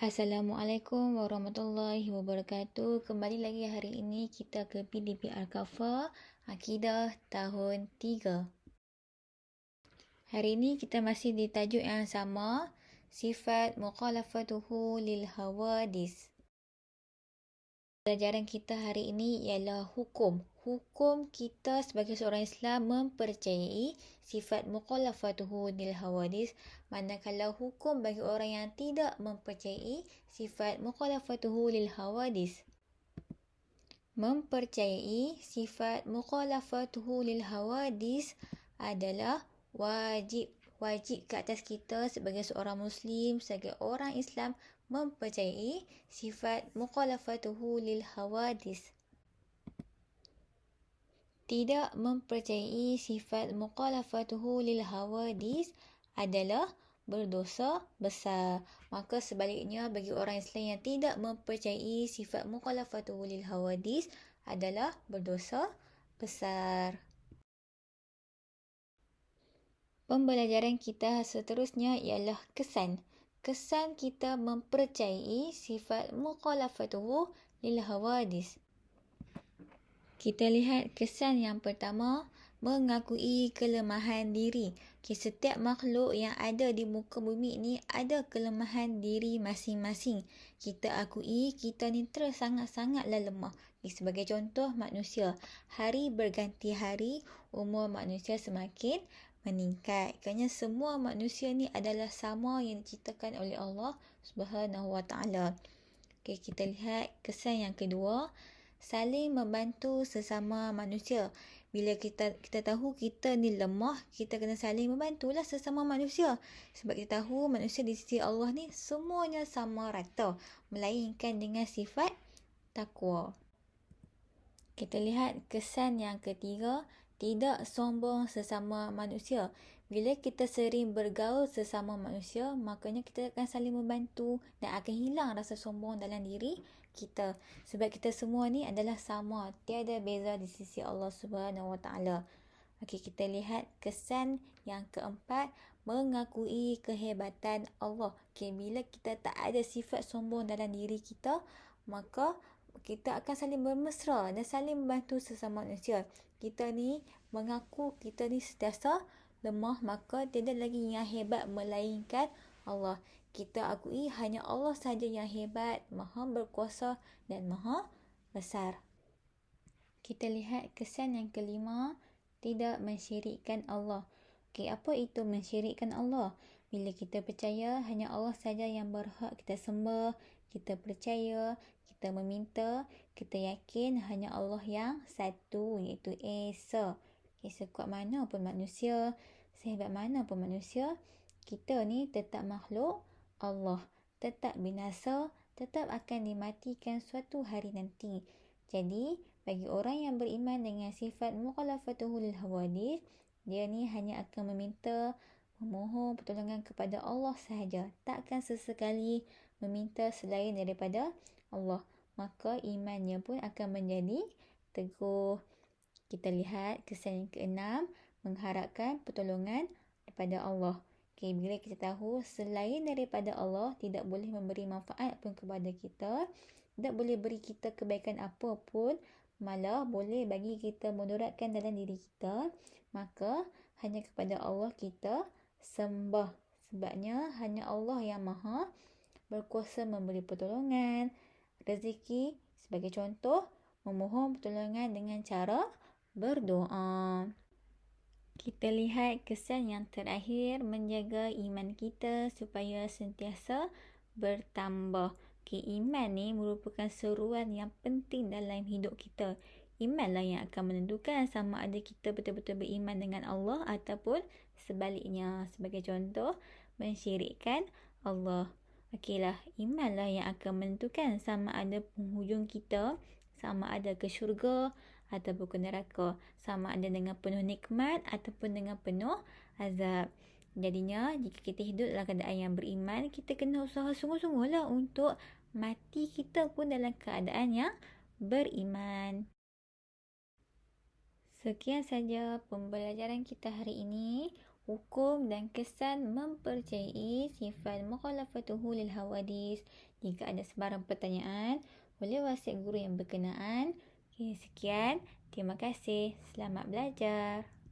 Assalamualaikum warahmatullahi wabarakatuh. Kembali lagi hari ini kita ke PDP Al-Kafah Akidah tahun 3. Hari ini kita masih di tajuk yang sama, sifat mukhalafatuhu lil hawadis. Pelajaran kita hari ini ialah hukum. Hukum kita sebagai seorang Islam mempercayai sifat mukhalafatuhu lil hawadis, manakala hukum bagi orang yang tidak mempercayai sifat mukhalafatuhu lil hawadis. Mempercayai sifat mukhalafatuhu lil hawadis adalah wajib. Wajib ke atas kita sebagai seorang Muslim, sebagai orang Islam mempercayai sifat mukhalafatuhu lil hawadis. Tidak mempercayai sifat mukhalafatuhu lil hawadis adalah berdosa besar. Maka sebaliknya bagi orang Islam yang tidak mempercayai sifat mukhalafatuhu lil hawadis adalah berdosa besar. Pembelajaran kita seterusnya ialah kesan. Kesan kita mempercayai sifat mukhalafatuhu lil hawadis. Kita lihat kesan yang pertama, mengakui kelemahan diri. Setiap makhluk yang ada di muka bumi ni ada kelemahan diri masing-masing. Kita akui kita ni sangat-sangatlah lemah. Sebagai contoh, manusia. Hari berganti hari, umur manusia semakin meningkat. Kerana semua manusia ni adalah sama yang diciptakan oleh Allah Subhanahu Wa Taala. Okey, kita lihat kesan yang kedua, saling membantu sesama manusia. Bila kita tahu kita ni lemah, kita kena saling membantulah sesama manusia. Sebab kita tahu manusia di sisi Allah ni semuanya sama rata, melainkan dengan sifat takwa. Kita lihat kesan yang ketiga, tidak sombong sesama manusia. Bila kita sering bergaul sesama manusia, makanya kita akan saling membantu dan akan hilang rasa sombong dalam diri kita. Sebab kita semua ni adalah sama, tiada beza di sisi Allah Subhanahu Wa Taala. Okey, kita lihat kesan yang keempat, mengakui kehebatan Allah. Okey, bila kita tak ada sifat sombong dalam diri kita, maka kita akan saling bermesra dan saling membantu sesama manusia. Kita ni mengaku kita ni sentiasa lemah, maka tiada lagi yang hebat melainkan Allah. Kita akui hanya Allah saja yang hebat, maha berkuasa dan maha besar. Kita lihat kesan yang kelima, tidak mensyirikkan Allah. Okey, apa itu mensyirikkan Allah? Bila kita percaya hanya Allah saja yang berhak kita sembah, kita percaya, kita meminta, kita yakin hanya Allah yang satu, iaitu Esa. Sekuat mana pun manusia, sehebat mana pun manusia, kita ni tetap makhluk Allah, tetap binasa, tetap akan dimatikan suatu hari nanti. Jadi, bagi orang yang beriman dengan sifat mukhalafatuhu lil hawadis, dia ni hanya akan meminta, memohon pertolongan kepada Allah sahaja. Takkan sesekali meminta selain daripada Allah. Maka imannya pun akan menjadi teguh. Kita lihat kesan yang keenam, mengharapkan pertolongan daripada Allah. Okay, bila kita tahu selain daripada Allah tidak boleh memberi manfaat pun kepada kita, tidak boleh beri kita kebaikan apa pun, malah boleh bagi kita mudaratkan dalam diri kita, maka hanya kepada Allah kita sembah. Sebabnya hanya Allah yang maha berkuasa memberi pertolongan, rezeki. Sebagai contoh, memohon pertolongan dengan cara berdoa. Kita lihat kesan yang terakhir, menjaga iman kita supaya sentiasa bertambah. Okay, iman ni merupakan seruan yang penting dalam hidup kita. Imanlah yang akan menentukan sama ada kita betul-betul beriman dengan Allah ataupun sebaliknya. Sebagai contoh, mensyirikkan Allah. Okeylah, imanlah yang akan menentukan sama ada penghujung kita, sama ada ke syurga ataupun ke neraka, sama ada dengan penuh nikmat ataupun dengan penuh azab. Jadinya, jika kita hidup dalam keadaan yang beriman, kita kena usaha sungguh-sungguhlah untuk mati kita pun dalam keadaan yang beriman. Sekian saja pembelajaran kita hari ini. Hukum dan kesan mempercayai sifat mukhalafatuhu lil hawadis. Jika ada sebarang pertanyaan, boleh wasiat guru yang berkenaan. Okay, sekian. Terima kasih. Selamat belajar.